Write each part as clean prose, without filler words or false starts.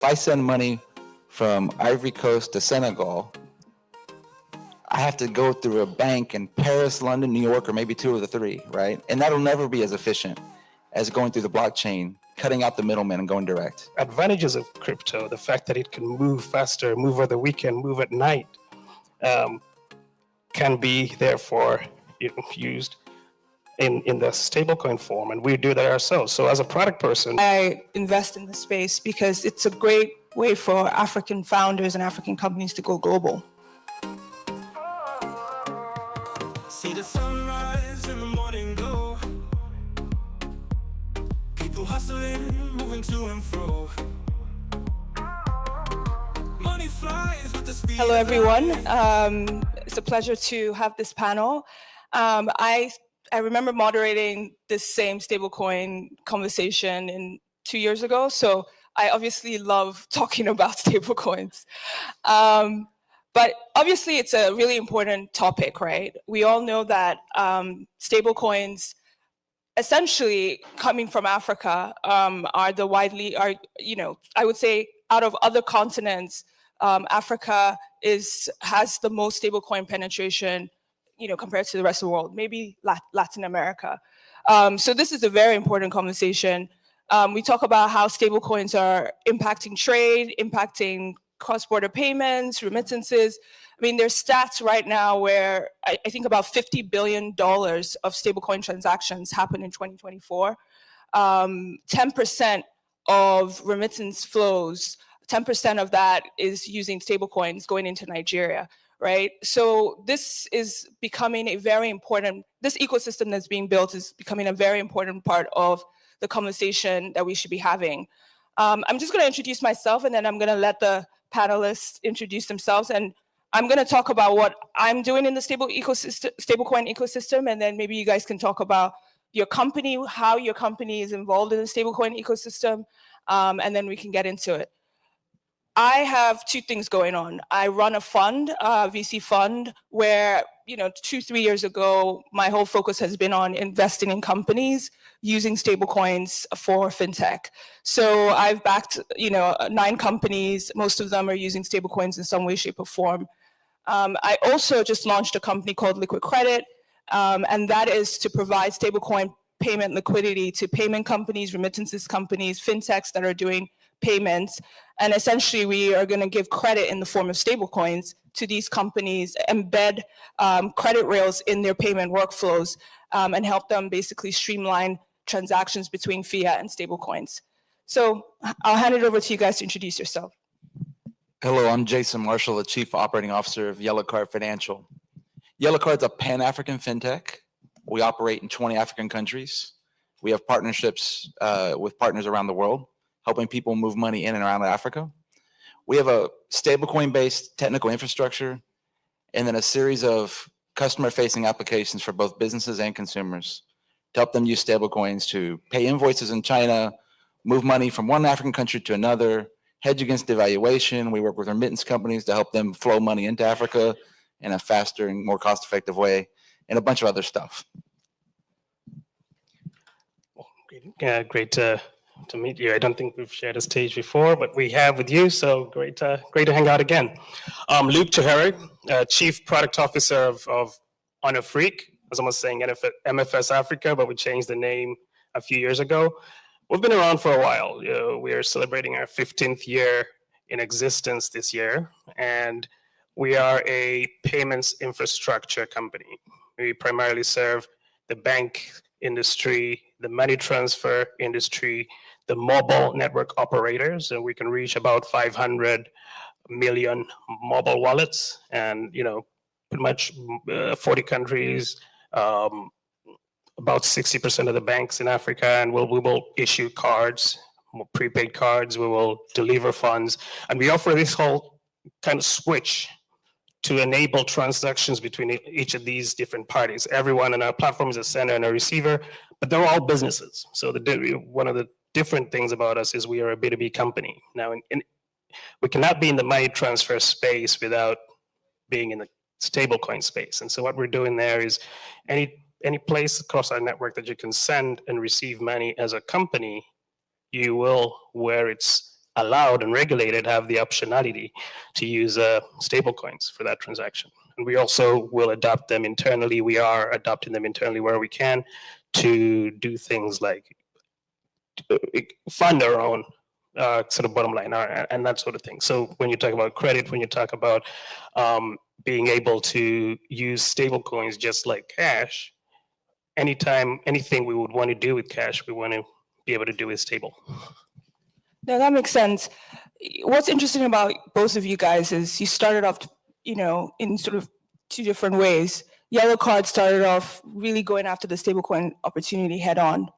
If I send money from Ivory Coast to Senegal, I have to go through a bank in Paris, London, New York, or maybe two of the three, right? And that'll never be as efficient as going through the blockchain, cutting out the middleman and going direct. Advantages of crypto, the fact that it can move faster, move over the weekend, move at night, can be therefore used in the stablecoin form, and we do that ourselves. So as a product person, I invest in the space because it's a great way for African founders and African companies to go global. See the sunrise in the morning glow. People hustling, moving to and fro. Money flies with the speed. Hello, everyone. It's a pleasure to have this panel. I remember moderating this same stablecoin conversation 2 years ago, so I obviously love talking about stablecoins. But obviously, it's a really important topic, right? We all know that stablecoins, essentially coming from Africa, I would say, out of other continents, Africa has the most stablecoin penetration, compared to the rest of the world, maybe Latin America. So this is a very important conversation. We talk about how stablecoins are impacting trade, impacting cross-border payments, remittances. I mean, there's stats right now where I think about $50 billion of stablecoin transactions happen in 2024. 10% of remittance flows, 10% of that is using stablecoins going into Nigeria, right? So this is becoming this ecosystem that's being built is becoming a very important part of the conversation that we should be having. I'm just going to introduce myself, and then I'm going to let the panelists introduce themselves, and I'm going to talk about what I'm doing in the stablecoin ecosystem, and then maybe you guys can talk about your company, how your company is involved in the stablecoin ecosystem, and then we can get into it. I have two things going on. I run a fund, a VC fund, where 2-3 years ago, my whole focus has been on investing in companies using stablecoins for fintech. So I've backed 9 companies. Most of them are using stablecoins in some way, shape, or form. I also just launched a company called Liquid Credit, and that is to provide stablecoin payment liquidity to payment companies, remittances companies, fintechs that are doing payments. And essentially, we are going to give credit in the form of stablecoins to these companies, embed credit rails in their payment workflows, and help them basically streamline transactions between fiat and stablecoins. So I'll hand it over to you guys to introduce yourself. Hello, I'm Jason Marshall, the Chief Operating Officer of Yellowcard Financial. Yellowcard's a Pan-African fintech. We operate in 20 African countries. We have partnerships with partners around the world, helping people move money in and around Africa. We have a stablecoin-based technical infrastructure, and then a series of customer-facing applications for both businesses and consumers to help them use stablecoins to pay invoices in China, move money from one African country to another, hedge against devaluation. We work with remittance companies to help them flow money into Africa in a faster and more cost-effective way, and a bunch of other stuff. Great to meet you. I don't think we've shared a stage before, but we have with you, so great to hang out again. Luke Kyohere, Chief Product Officer of Onafriq. I was almost saying MFS Africa, but we changed the name a few years ago. We've been around for a while. We are celebrating our 15th year in existence this year, and we are a payments infrastructure company. We primarily serve the bank industry, the money transfer industry, the mobile network operators, and we can reach about 500 million mobile wallets, and pretty much 40 countries, about 60% of the banks in Africa, and we will issue cards, prepaid cards, we will deliver funds, and we offer this whole kind of switch to enable transactions between each of these different parties. Everyone on our platform is a sender and a receiver, but they're all businesses. So one of the different things about us is we are a B2B company. Now, we cannot be in the money transfer space without being in the stablecoin space. And so what we're doing there is any place across our network that you can send and receive money as a company, you will, where it's allowed and regulated have the optionality to use stablecoins for that transaction. And we also will adopt them internally. We are adopting them internally where we can to do things like fund our own sort of bottom line and that sort of thing. So when you talk about credit, when you talk about being able to use stablecoins just like cash, anything we would want to do with cash, we want to be able to do with stable. No, that makes sense. What's interesting about both of you guys is you started off, in sort of two different ways. Yellowcard started off really going after the stablecoin opportunity head on.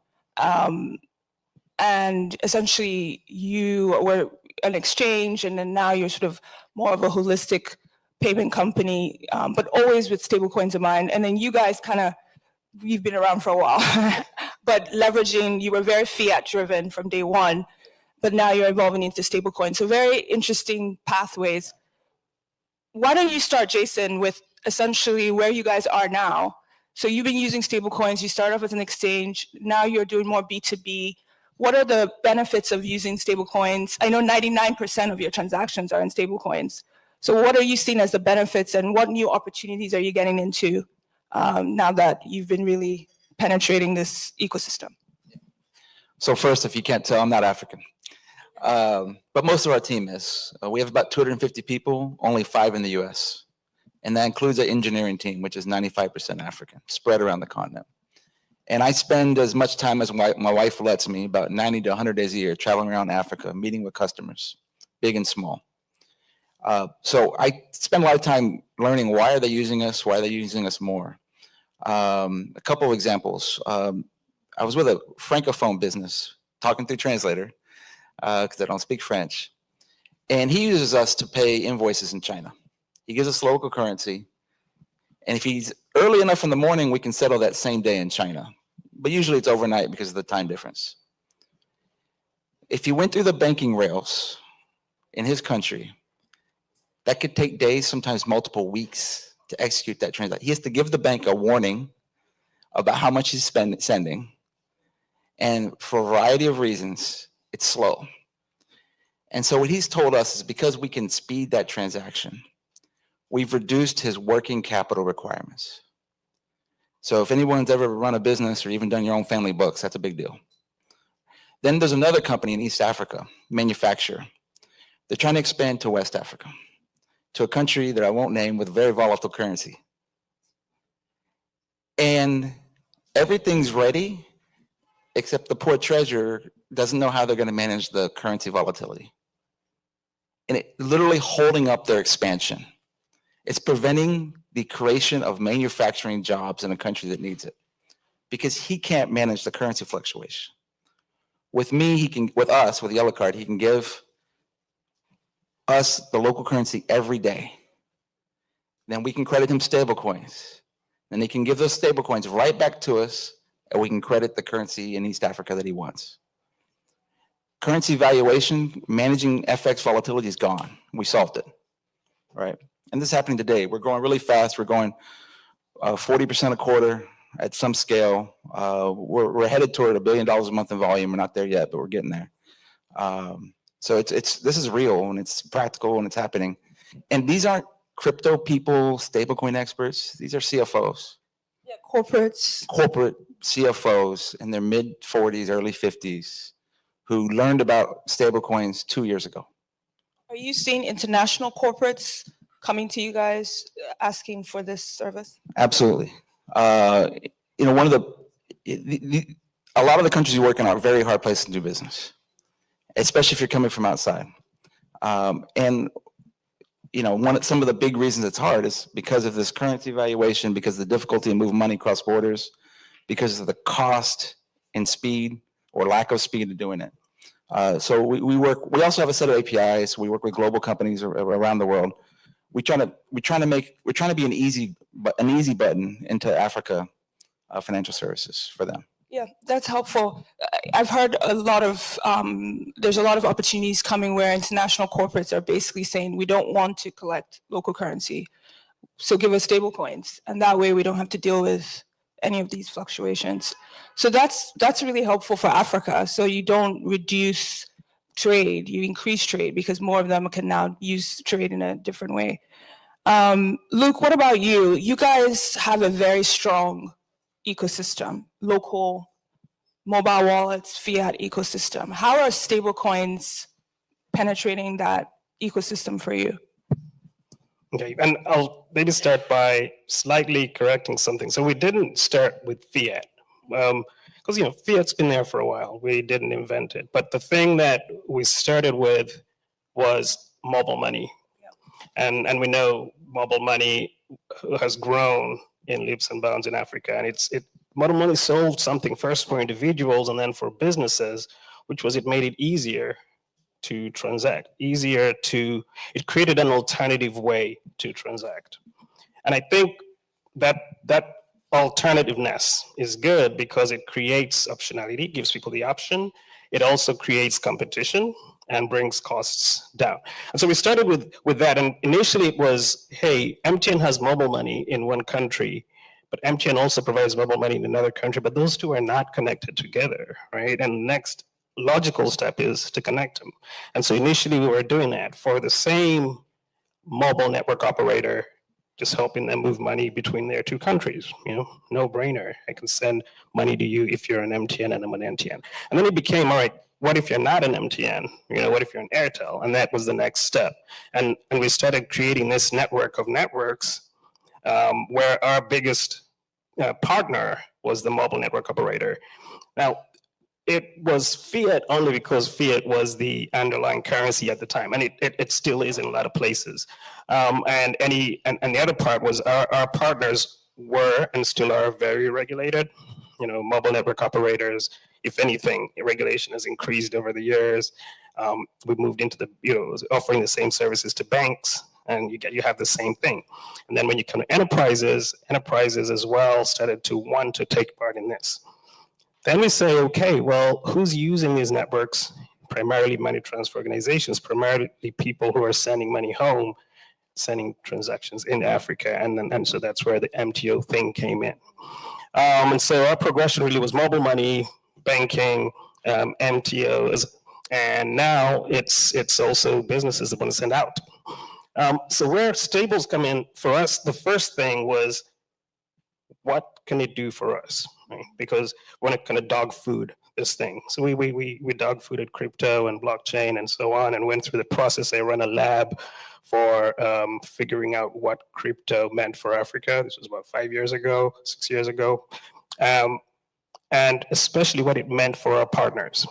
And essentially you were an exchange, and then now you're sort of more of a holistic payment company, but always with stablecoins in mind. And then you guys you've been around for a while, but you were very fiat driven from day one, but now you're evolving into stablecoins. So very interesting pathways. Why don't you start, Jason, with essentially where you guys are now? So you've been using stablecoins, you started off as an exchange, now you're doing more B2B. What are the benefits of using stablecoins? I know 99% of your transactions are in stablecoins. So what are you seeing as the benefits, and what new opportunities are you getting into now that you've been really penetrating this ecosystem? So first, if you can't tell, I'm not African. But most of our team is. We have about 250 people, only 5 in the US. And that includes our engineering team, which is 95% African, spread around the continent. And I spend as much time as my wife lets me, about 90 to 100 days a year, traveling around Africa, meeting with customers, big and small. So I spend a lot of time learning, why are they using us? Why are they using us more? A couple of examples. I was with a Francophone business, talking through translator, because I don't speak French. And he uses us to pay invoices in China. He gives us local currency. And if he's early enough in the morning, we can settle that same day in China. But usually it's overnight because of the time difference. If he went through the banking rails in his country, that could take days, sometimes multiple weeks to execute that transaction. He has to give the bank a warning about how much he's sending. And for a variety of reasons, it's slow. And so what he's told us is, because we can speed that transaction, we've reduced his working capital requirements. So if anyone's ever run a business or even done your own family books, that's a big deal. Then there's another company in East Africa, manufacturer. They're trying to expand to West Africa, to a country that I won't name, with very volatile currency. And everything's ready, except the poor treasurer doesn't know how they're going to manage the currency volatility. And it literally holding up their expansion. It's preventing the creation of manufacturing jobs in a country that needs it, because he can't manage the currency fluctuation. With me, with Yellowcard, he can give us the local currency every day. Then we can credit him stablecoins. Then he can give those stablecoins right back to us, and we can credit the currency in East Africa that he wants. Currency valuation, managing FX volatility is gone. We solved it, right? And this is happening today. We're growing really fast. We're going 40% a quarter at some scale. We're headed toward $1 billion a month in volume. We're not there yet, but we're getting there. So this is real, and it's practical, and it's happening. And these aren't crypto people, stablecoin experts. These are CFOs. Yeah, corporates. Corporate CFOs in their mid 40s, early 50s, who learned about stablecoins 2 years ago. Are you seeing international corporates coming to you guys asking for this service? Absolutely. A lot of the countries you work in are very hard places to do business, especially if you're coming from outside. And some of the big reasons it's hard is because of this currency valuation, because of the difficulty in moving money across borders, because of the cost and speed or lack of speed of doing it. So we also have a set of APIs. We work with global companies around the world. We're trying to be an easy button into Africa financial services for them. Yeah, that's helpful. I've heard there's a lot of opportunities coming where international corporates are basically saying, we don't want to collect local currency, so give us stable coins. And that way we don't have to deal with any of these fluctuations. So that's really helpful for Africa. So you don't reduce trade, you increase trade because more of them can now use trade in a different way. Luke, what about you? You guys have a very strong ecosystem, local mobile wallets, fiat ecosystem. How are stablecoins penetrating that ecosystem for you? Okay, and I'll maybe start by slightly correcting something. So we didn't start with fiat, because fiat's been there for a while. We didn't invent it, but the thing that we started with was mobile money, and we know mobile money has grown in leaps and bounds in Africa, and mobile money solved something first for individuals and then for businesses, which was it made it easier to transact, it created an alternative way to transact. And I think that alternativeness is good because it creates optionality, gives people the option. It also creates competition and brings costs down. And so we started with that. And initially it was, hey, MTN has mobile money in one country, but MTN also provides mobile money in another country, but those two are not connected together, right? And next logical step is to connect them. And so initially we were doing that for the same mobile network operator, just helping them move money between their two countries, no brainer. I can send money to you if you're an MTN and I'm an NTN. And then it became, all right, what if you're not an MTN? What if you're an Airtel? And that was the next step. And we started creating this network of networks where our biggest partner was the mobile network operator. Now, it was fiat only because fiat was the underlying currency at the time, and it still is in a lot of places. And the other part was our partners were and still are very regulated. Mobile network operators, if anything, regulation has increased over the years. We moved into offering the same services to banks, and you have the same thing. And then when you come to enterprises as well started to want to take part in this. Then we say, okay, well, who's using these networks? Primarily money transfer organizations, primarily people who are sending money home, sending transactions in Africa, and so that's where the MTO thing came in. And so our progression really was mobile money, banking, MTOs, and now it's also businesses that want to send out. So where stables come in, for us, the first thing was, what can it do for us? Right? Because we want to kind of dog food this thing. So we dog fooded crypto and blockchain and so on, and went through the process. I ran a lab for figuring out what crypto meant for Africa. This was about 6 years ago, and especially what it meant for our partners.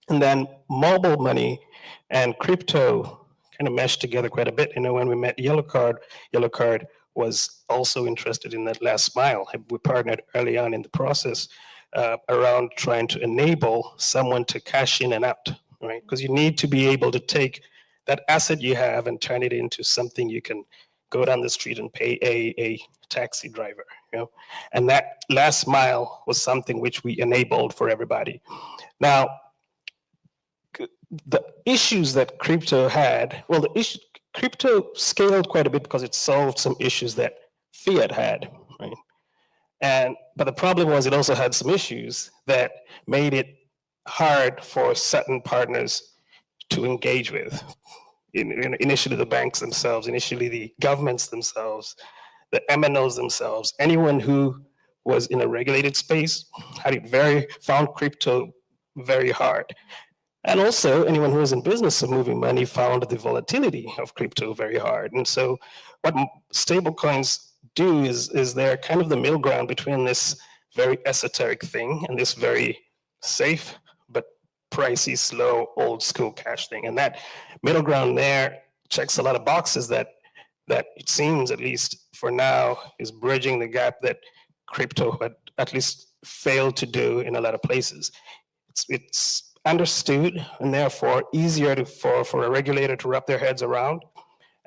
And then mobile money and crypto kind of meshed together quite a bit. When we met Yellowcard was also interested in that last mile. We partnered early on in the process around trying to enable someone to cash in and out, right? Because you need to be able to take that asset you have and turn it into something you can go down the street and pay a taxi driver, And that last mile was something which we enabled for everybody. Now, the issues that crypto had, crypto scaled quite a bit because it solved some issues that fiat had, right? But the problem was it also had some issues that made it hard for certain partners to engage with. Initially the banks themselves, initially the governments themselves, the MNOs themselves, anyone who was in a regulated space found crypto very hard. And also, anyone who was in business of moving money found the volatility of crypto very hard. And so what stablecoins do is they're kind of the middle ground between this very esoteric thing and this very safe but pricey, slow, old school cash thing. And that middle ground there checks a lot of boxes that it seems, at least for now, is bridging the gap that crypto had at least failed to do in a lot of places. It's understood and therefore easier for a regulator to wrap their heads around.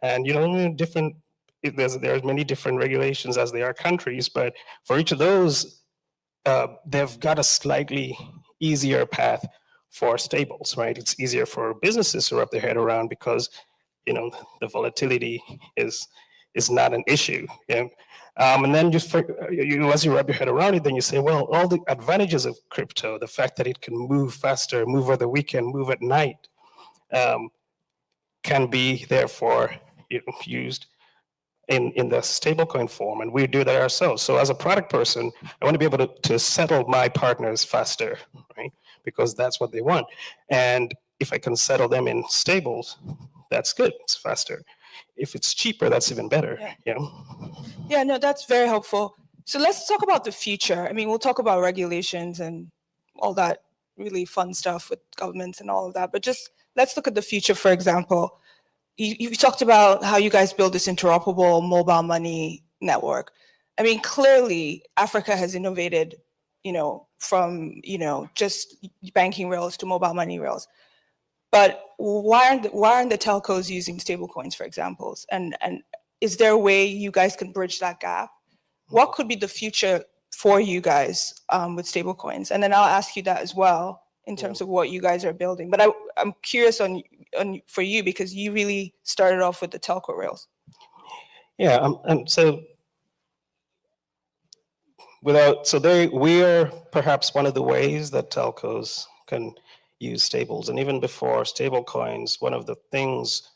And there's many different regulations as they are countries, but for each of those, they've got a slightly easier path for stables, right? It's easier for businesses to wrap their head around because the volatility is is not an issue. And then as you wrap your head around it, then you say, well, all the advantages of crypto, the fact that it can move faster, move over the weekend, move at night, can be therefore used in the stablecoin form, and we do that ourselves. So as a product person, I want to be able to settle my partners faster, right? Because that's what they want. And if I can settle them in stables, that's good, it's faster. If it's cheaper, that's even better. Yeah, no, that's very helpful. So let's talk about the future. I mean, we'll talk about regulations and all that really fun stuff with governments and all of that, but just let's look at the future. For example, you talked about how you guys build this interoperable mobile money network. I mean, clearly Africa has innovated, from, just banking rails to mobile money rails. But why aren't the telcos using stablecoins, for example? And is there a way you guys can bridge that gap? What could be the future for you guys with stablecoins? And then I'll ask you that as well in terms of what you guys are building. But I'm curious for you, because you really started off with the telco rails. Yeah, and so we are perhaps one of the ways that telcos can use stables. And even before stable coins, one of the things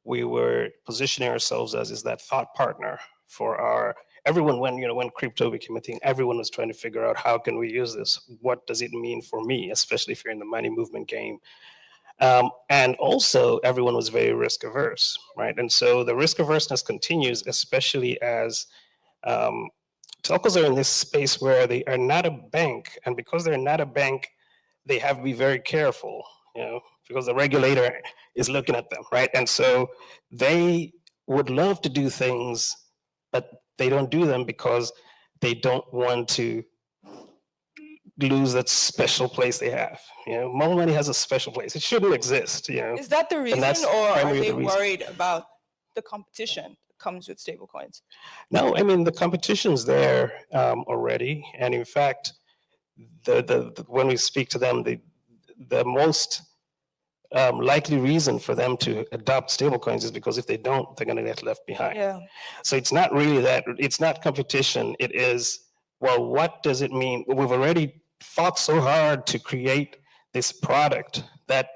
we were positioning ourselves as is that thought partner for everyone. When crypto became a thing, everyone was trying to figure out, how can we use this? What does it mean for me, especially if you're in the money movement game? And also everyone was very risk averse, right? And so the risk averseness continues, especially as telcos are in this space where they are not a bank. And because they're not a bank, they have to be very careful, because the regulator is looking at them, right? And so they would love to do things, but they don't do them because they don't want to lose that special place they have. Mobile money has a special place. It shouldn't exist. Is that the reason, or are they worried about the competition that comes with stablecoins? No, I mean, the competition's there already, and in fact, when we speak to them, the most likely reason for them to adopt stablecoins is because if they don't, they're going to get left behind. Yeah. So it's not really that. It's not competition. It is, well, what does it mean? We've already fought so hard to create this product that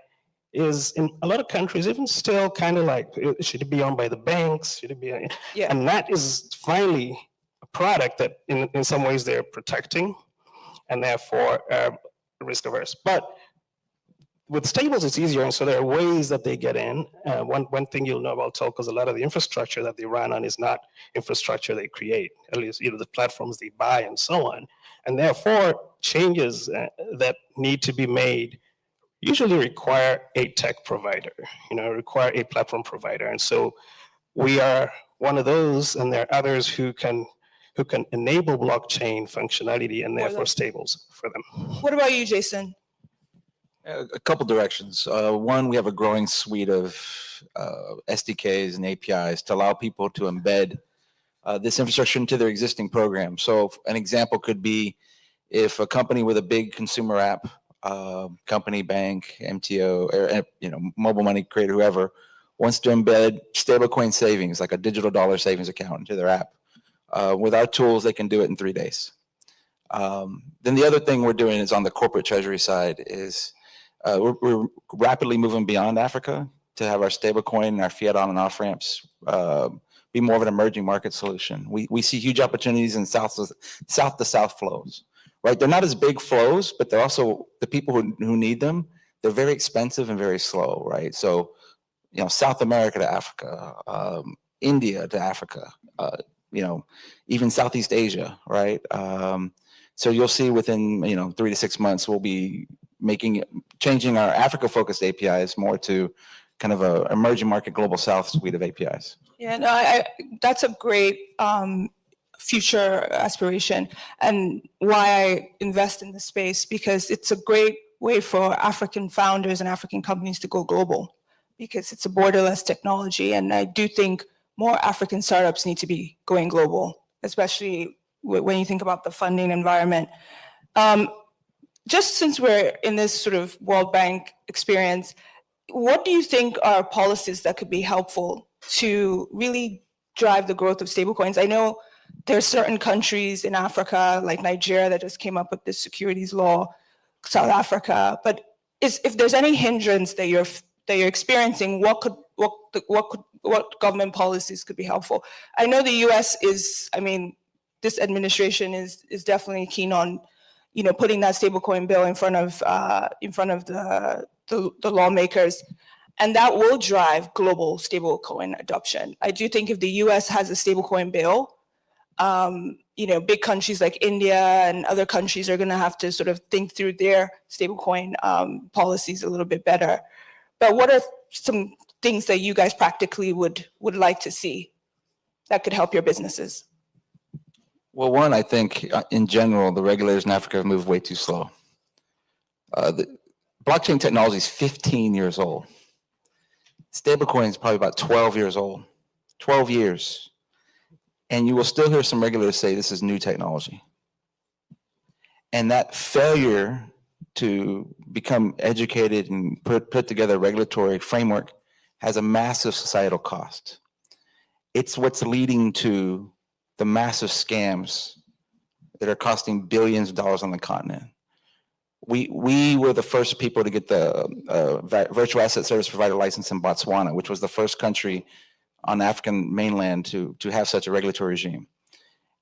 is in a lot of countries even still kind of like, should it be owned by the banks? Should it be? Yeah. And that is finally a product that in some ways they're protecting, and therefore risk averse. But with stables, it's easier, and so there are ways that they get in. One thing you'll know about telcos, a lot of the infrastructure that they run on is not infrastructure they create, at least the platforms they buy and so on. And therefore, changes that need to be made usually require a tech provider, require a platform provider. And so we are one of those, and there are others who can enable blockchain functionality and therefore stables for them. What about you, Jason? A couple directions. One, we have a growing suite of SDKs and APIs to allow people to embed this infrastructure into their existing program. So an example could be if a company with a big consumer app, company, bank, MTO, or mobile money creator, whoever, wants to embed stablecoin savings, like a digital dollar savings account, into their app. With our tools, they can do it in 3 days. Then the other thing we're doing is on the corporate treasury side is we're rapidly moving beyond Africa to have our stablecoin and our fiat on and off ramps be more of an emerging market solution. We see huge opportunities in south to south flows, right? They're not as big flows, but they're also the people who need them. They're very expensive and very slow, right? So, South America to Africa, India to Africa, even Southeast Asia, right? So you'll see within 3 to 6 months we'll be changing our Africa-focused APIs more to kind of a emerging market global south suite of APIs. Yeah, no, that's a great future aspiration, and why I invest in the space, because it's a great way for African founders and African companies to go global, because it's a borderless technology. And I do think more African startups need to be going global, especially when you think about the funding environment. Just since we're in this sort of World Bank experience, what do you think are policies that could be helpful to really drive the growth of stablecoins? I know there's certain countries in Africa, like Nigeria, that just came up with this securities law, South Africa. But if there's any hindrance that you're experiencing, what government policies could be helpful? I know the U.S. is, I mean, this administration is definitely keen on, putting that stablecoin bill in front of the lawmakers, and that will drive global stablecoin adoption. I do think if the U.S. has a stablecoin bill, big countries like India and other countries are going to have to sort of think through their stablecoin policies a little bit better. But what are some things that you guys practically would like to see that could help your businesses? Well, one, I think in general, the regulators in Africa have moved way too slow. The blockchain technology is 15 years old. Stablecoin is probably about 12 years old, 12 years. And you will still hear some regulators say this is new technology. And that failure to become educated and put together a regulatory framework has a massive societal cost. It's what's leading to the massive scams that are costing billions of dollars on the continent. We were the first people to get the virtual asset service provider license in Botswana, which was the first country on the African mainland to have such a regulatory regime.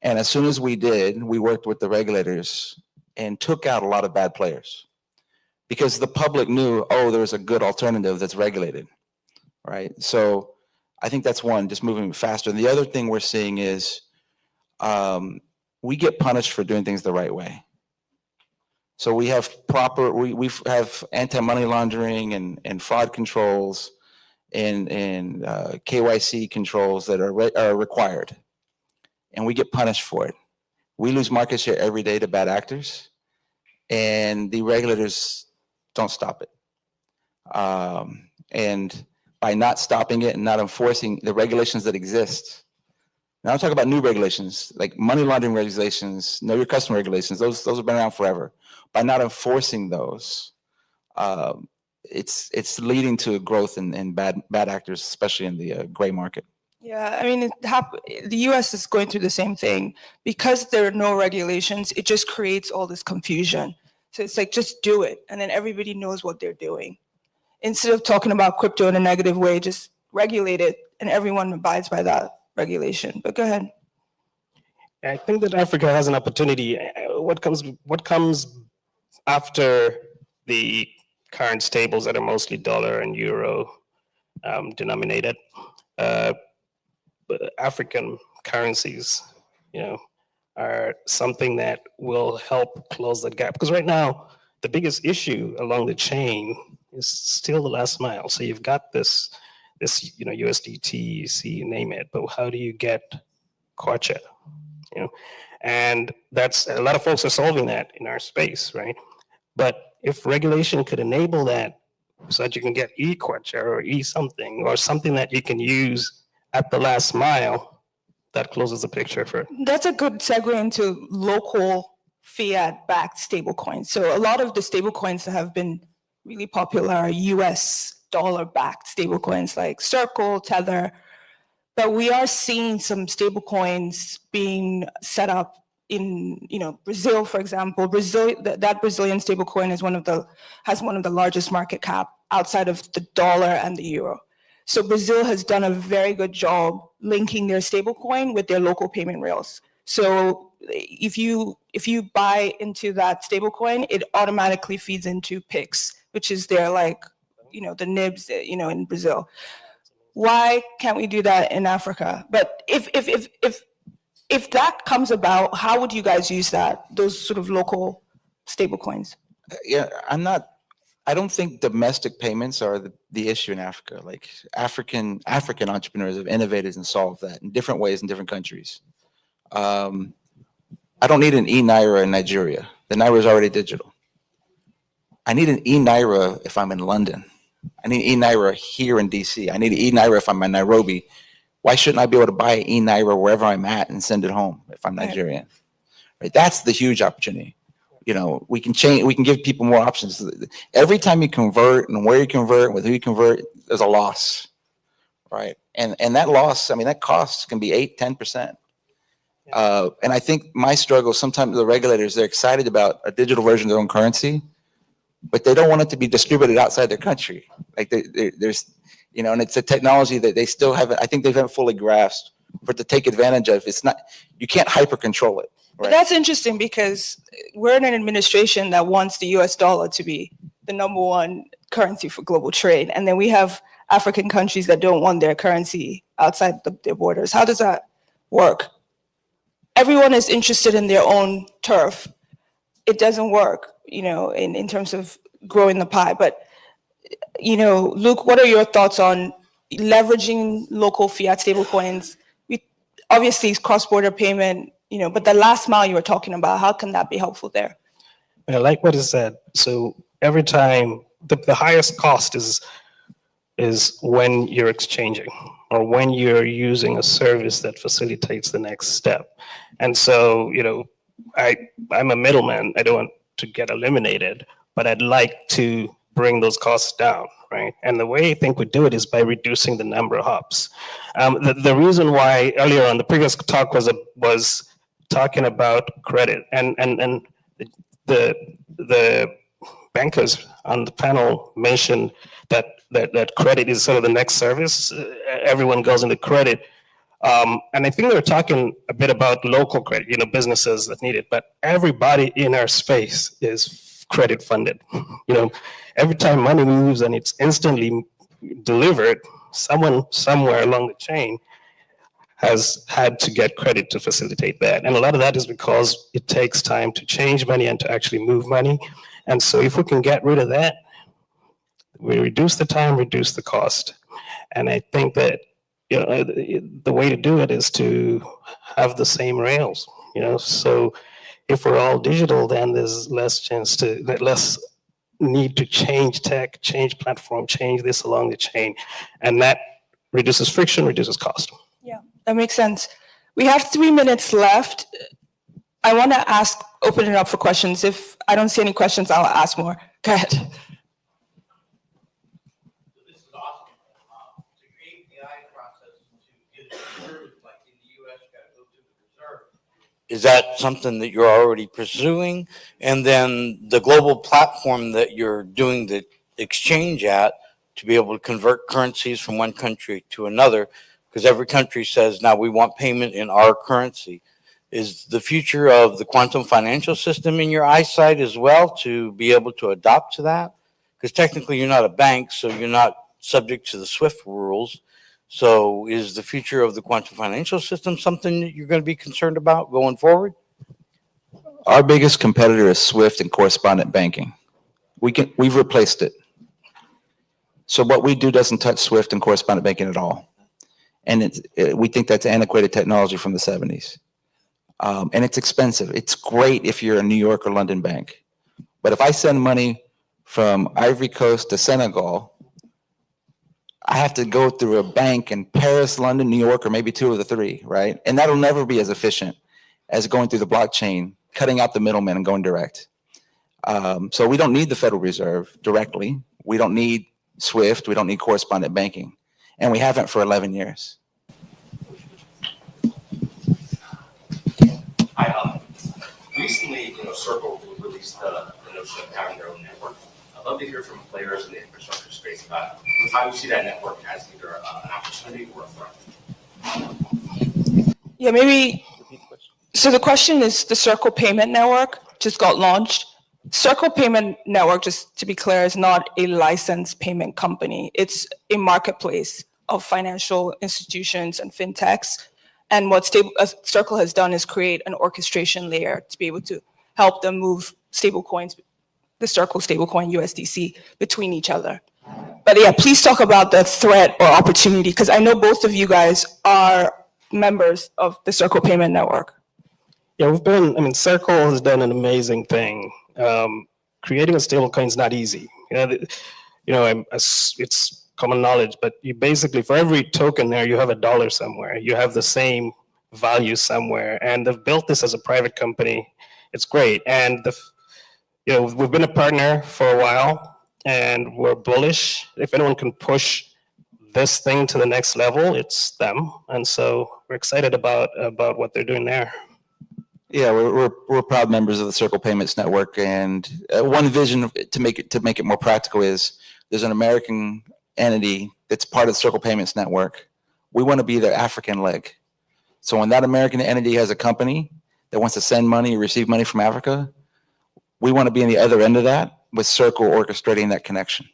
And as soon as we did, we worked with the regulators and took out a lot of bad players because the public knew, oh, there's a good alternative that's regulated, right? So I think that's one, just moving faster. And the other thing we're seeing is we get punished for doing things the right way. So we have we have anti-money laundering and fraud controls and KYC controls that are required, and we get punished for it. We lose market share every day to bad actors, and the regulators don't stop it. And by not stopping it and not enforcing the regulations that exist, now I'm talking about new regulations, like money laundering regulations, know your customer regulations, those have been around forever. By not enforcing those, it's leading to growth in bad actors, especially in the gray market. Yeah, I mean, the U.S. is going through the same thing. Because there are no regulations, it just creates all this confusion. So it's like, just do it, and then everybody knows what they're doing. Instead of talking about crypto in a negative way, just regulate it, and everyone abides by that regulation. But go ahead. I think that Africa has an opportunity. What comes after the current stables that are mostly dollar and euro denominated, African currencies, are something that will help close that gap. Because right now, the biggest issue along the chain is still the last mile. So you've got this USDT, you name it, but how do you get Kwacha? And that's, a lot of folks are solving that in our space, right? But if regulation could enable that so that you can get e-Kwacha or e-something or something that you can use at the last mile, that closes the picture for it. That's a good segue into local fiat-backed stablecoins. So a lot of the stablecoins that have been really popular are US dollar-backed stablecoins like Circle, Tether. But we are seeing some stablecoins being set up in, Brazil, for example. That Brazilian stablecoin has one of the largest market cap outside of the dollar and the euro. So Brazil has done a very good job linking their stablecoin with their local payment rails. So if you buy into that stablecoin, it automatically feeds into PIX, which is their the nibs, in Brazil. Why can't we do that in Africa? But if that comes about, how would you guys use those sort of local stablecoins? Yeah, I don't think domestic payments are the issue in Africa. Like African entrepreneurs have innovated and solved that in different ways in different countries. I don't need an e-Naira in Nigeria. The Naira is already digital. I need an e-Naira if I'm in London. I need e-Naira here in DC. I need an e-Naira if I'm in Nairobi. Why shouldn't I be able to buy an e-Naira wherever I'm at and send it home if I'm Nigerian? Right? That's the huge opportunity. We can give people more options. Every time you convert and where you convert, with who you convert, there's a loss, right? And that loss, I mean, that cost can be 8-10%. And I think my struggle, sometimes the regulators, they're excited about a digital version of their own currency, but they don't want it to be distributed outside their country. Like there's, you know, and it's a technology that they still haven't, I think they haven't fully grasped for it to take advantage of. It's not, you can't hyper control it. But Right? that's interesting because we're in an administration that wants the US dollar to be the #1 currency for global trade. And then we have African countries that don't want their currency outside their borders. How does that work? Everyone is interested in their own turf. It doesn't work, you know, in terms of growing the pie. But, you know, Luke, what are your thoughts on leveraging local fiat stablecoins? Obviously, it's cross-border payment, you know, but the last mile you were talking about, how can that be helpful there? I like what is said. So every time the highest cost is when you're exchanging or when you're using a service that facilitates the next step. And so, you know, I'm a middleman. I don't want to get eliminated, but I'd like to bring those costs down, right? And the way I think we do it is by reducing the number of hops. The reason why earlier on the previous talk was talking about credit, and the bankers on the panel mentioned that credit is sort of the next service. Everyone goes into credit. And I think they were talking a bit about local credit, you know, businesses that need it, but everybody in our space is credit funded. You know, every time money moves and it's instantly delivered, someone somewhere along the chain has had to get credit to facilitate that. And a lot of that is because it takes time to change money and to actually move money. And so if we can get rid of that, we reduce the time, reduce the cost. And I think that, you know, the way to do it is to have the same rails, you know. So if we're all digital, then there's less need to change tech, change platform, change this along the chain. And that reduces friction, reduces cost. Yeah, that makes sense. We have 3 minutes left. I want to open it up for questions. If I don't see any questions, I'll ask more. Go ahead. This is awesome. To create the AI process to get it approved, like in the US, you got to go to the reserve. Is that something that you're already pursuing? And then the global platform that you're doing the exchange at to be able to convert currencies from one country to another, because every country says, now we want payment in our currency. Is the future of the quantum financial system in your eyesight as well to be able to adopt to that? Because technically you're not a bank, so you're not subject to the SWIFT rules. So is the future of the quantum financial system something that you're going to be concerned about going forward? Our biggest competitor is SWIFT and correspondent banking. We've replaced it. So what we do doesn't touch SWIFT and correspondent banking at all. And we think that's antiquated technology from the 70s. And it's expensive. It's great if you're a New York or London bank. But if I send money from Ivory Coast to Senegal, I have to go through a bank in Paris, London, New York, or maybe 2 of the 3, right? And that'll never be as efficient as going through the blockchain, cutting out the middleman and going direct. So we don't need the Federal Reserve directly. We don't need SWIFT. We don't need correspondent banking. And we haven't for 11 years. Recently, Circle released the notion of having their own network. I'd love to hear from players in the infrastructure space about how you see that network as either an opportunity or a threat. Yeah, maybe. So the question is, the Circle Payment Network just got launched. Circle Payment Network, just to be clear, is not a licensed payment company. It's a marketplace of financial institutions and fintechs. And what Circle has done is create an orchestration layer to be able to help them move stablecoins, the Circle stablecoin USDC, between each other. But yeah, please talk about the threat or opportunity, because I know both of you guys are members of the Circle Payment Network. Yeah, Circle has done an amazing thing. Creating a stablecoin is not easy. It's common knowledge, but you basically, for every token there, you have $1 somewhere. You have the same value somewhere, and they've built this as a private company. It's great, and we've been a partner for a while, and we're bullish. If anyone can push this thing to the next level, it's them. And so we're excited about what they're doing there. Yeah, we're proud members of the Circle Payments Network, and one vision to make it more practical is there's an American entity that's part of the Circle Payments Network. We want to be their African leg. So when that American entity has a company that wants to send money or receive money from Africa, we want to be on the other end of that with Circle orchestrating that connection.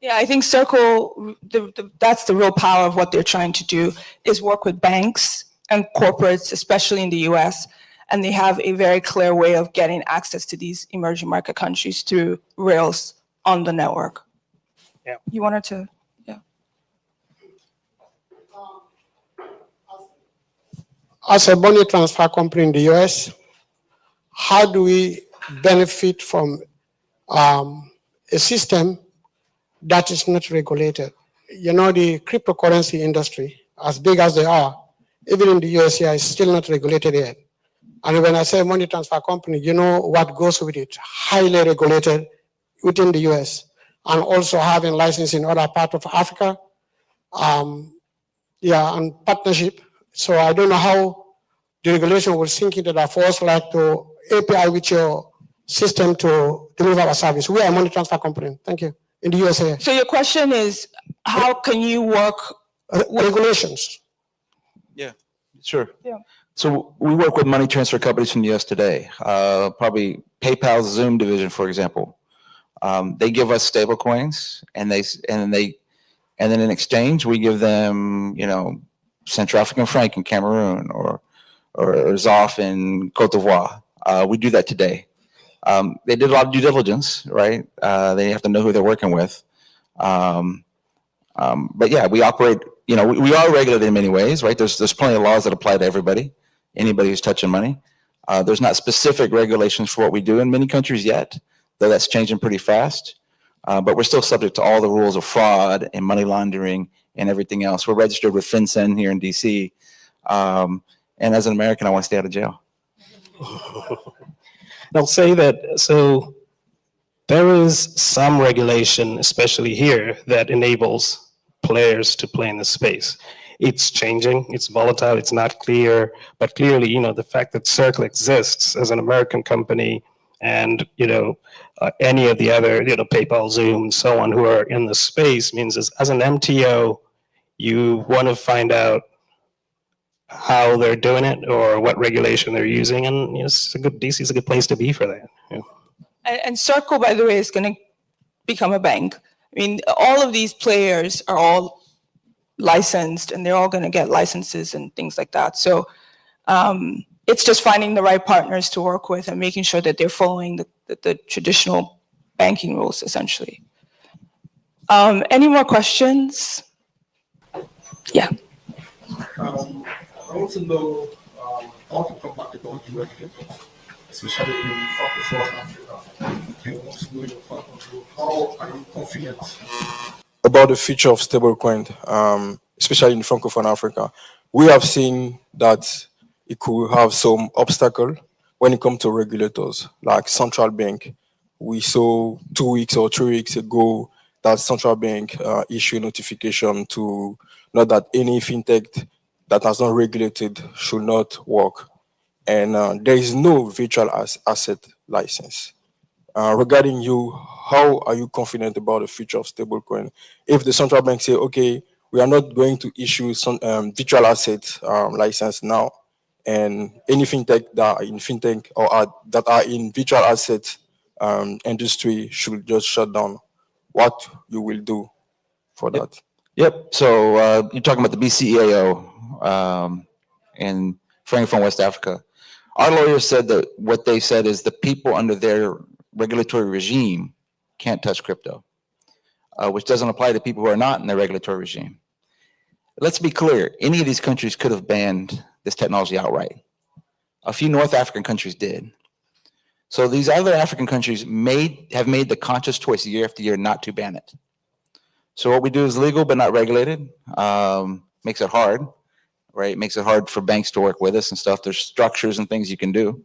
Yeah, I think Circle, that's the real power of what they're trying to do, is work with banks and corporates, especially in the US, and they have a very clear way of getting access to these emerging market countries through rails on the network. Yeah. You wanted to, yeah. As a money transfer company in the US, how do we benefit from a system that is not regulated? You know, the cryptocurrency industry, as big as they are, even in the US here, is still not regulated yet. And when I say money transfer company, you know what goes with it, highly regulated within the US, and also having license in other parts of Africa, and partnership. So I don't know how the regulation will sink into that for us, like to API with your system to deliver our service. We are a money transfer company. Thank you. In the USA. So your question is, how can you work Regulations. Yeah, sure. Yeah. So we work with money transfer companies from the US today. Probably PayPal's Zoom division, for example. They give us stable coins, and then in exchange we give them, Central African franc in Cameroon or ZOF in Cote d'Ivoire. We do that today. They did a lot of due diligence, right? They have to know who they're working with. But yeah, we operate, we are regulated in many ways, right? There's plenty of laws that apply to anybody who's touching money. There's not specific regulations for what we do in many countries yet, though that's changing pretty fast. But we're still subject to all the rules of fraud and money laundering and everything else. We're registered with FinCEN here in DC. And as an American, I want to stay out of jail. I'll say that, so there is some regulation, especially here, that enables players to play in the space. It's changing, it's volatile, it's not clear, but clearly, the fact that Circle exists as an American company and, any of the other, PayPal, Zoom, and so on, who are in the space means as an MTO, you want to find out how they're doing it or what regulation they're using, and DC is a good place to be for that. Yeah. And Circle, by the way, is going to become a bank. I mean, all of these players are all licensed, and they're all going to get licenses and things like that. So it's just finding the right partners to work with and making sure that they're following the traditional banking rules, essentially. Any more questions? Yeah. I want to know how to come back to the regulators, especially in Francophone Africa. And also know your part of how are you confident about the future of stablecoin, especially in Francophone Africa? We have seen that it could have some obstacle when it comes to regulators, like central bank. We saw 2 weeks or 3 weeks ago that central bank issued notification to know that any fintech that has not regulated should not work. And there is no virtual asset license. Regarding you, how are you confident about the future of stablecoin? If the central bank say, okay, we are not going to issue some virtual asset license now, and any fintech that are in fintech or that are in virtual asset industry should just shut down, what you will do for that? Yep. So you're talking about the BCEAO in Francophone West Africa. Our lawyers said that what they said is the people under their regulatory regime can't touch crypto, which doesn't apply to people who are not in their regulatory regime. Let's be clear, any of these countries could have banned this technology outright. A few North African countries did. So these other African countries have made the conscious choice year after year not to ban it. So what we do is legal but not regulated. Makes it hard, right? Makes it hard for banks to work with us and stuff. There's structures and things you can do,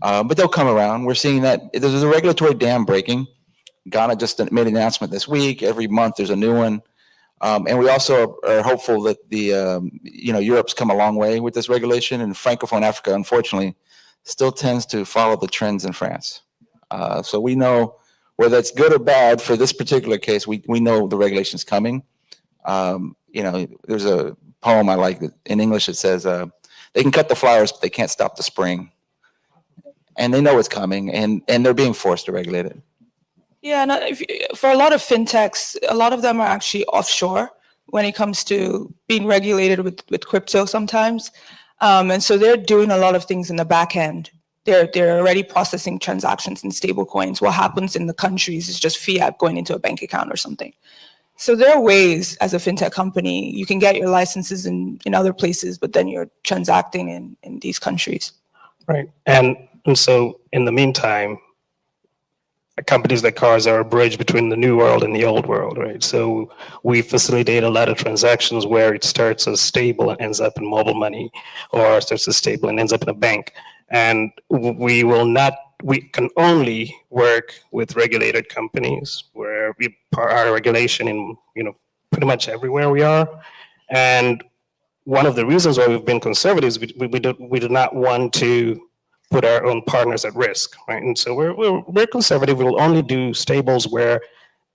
but they'll come around. We're seeing that there's a regulatory dam breaking. Ghana just made an announcement this week. Every month there's a new one. And we also are hopeful that Europe's come a long way with this regulation, and Francophone Africa, unfortunately, still tends to follow the trends in France. So we know whether it's good or bad for this particular case, we know the regulation's coming. There's a poem I like in English. It says, they can cut the flowers, but they can't stop the spring. And they know it's coming, and they're being forced to regulate it. Yeah, and for a lot of fintechs, a lot of them are actually offshore when it comes to being regulated with crypto sometimes. And so they're doing a lot of things in the back end. They're already processing transactions in stable coins. What happens in the countries is just fiat going into a bank account or something. So there are ways as a fintech company, you can get your licenses in other places, but then you're transacting in these countries. Right. And so in the meantime, companies like ours are a bridge between the new world and the old world, right? So we facilitate a lot of transactions where it starts as stable and ends up in mobile money, or starts as stable and ends up in a bank. And we can only work with regulated companies where our regulation in, pretty much everywhere we are. And one of the reasons why we've been conservative is we do not want to put our own partners at risk, right? And so we're conservative. We'll only do stables where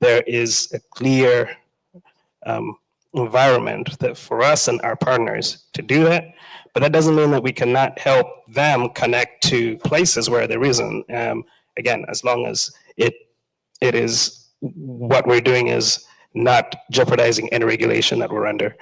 there is a clear environment that for us and our partners to do that. But that doesn't mean that we cannot help them connect to places where there isn't. Again, as long as it is what we're doing is not jeopardizing any regulation that we're under.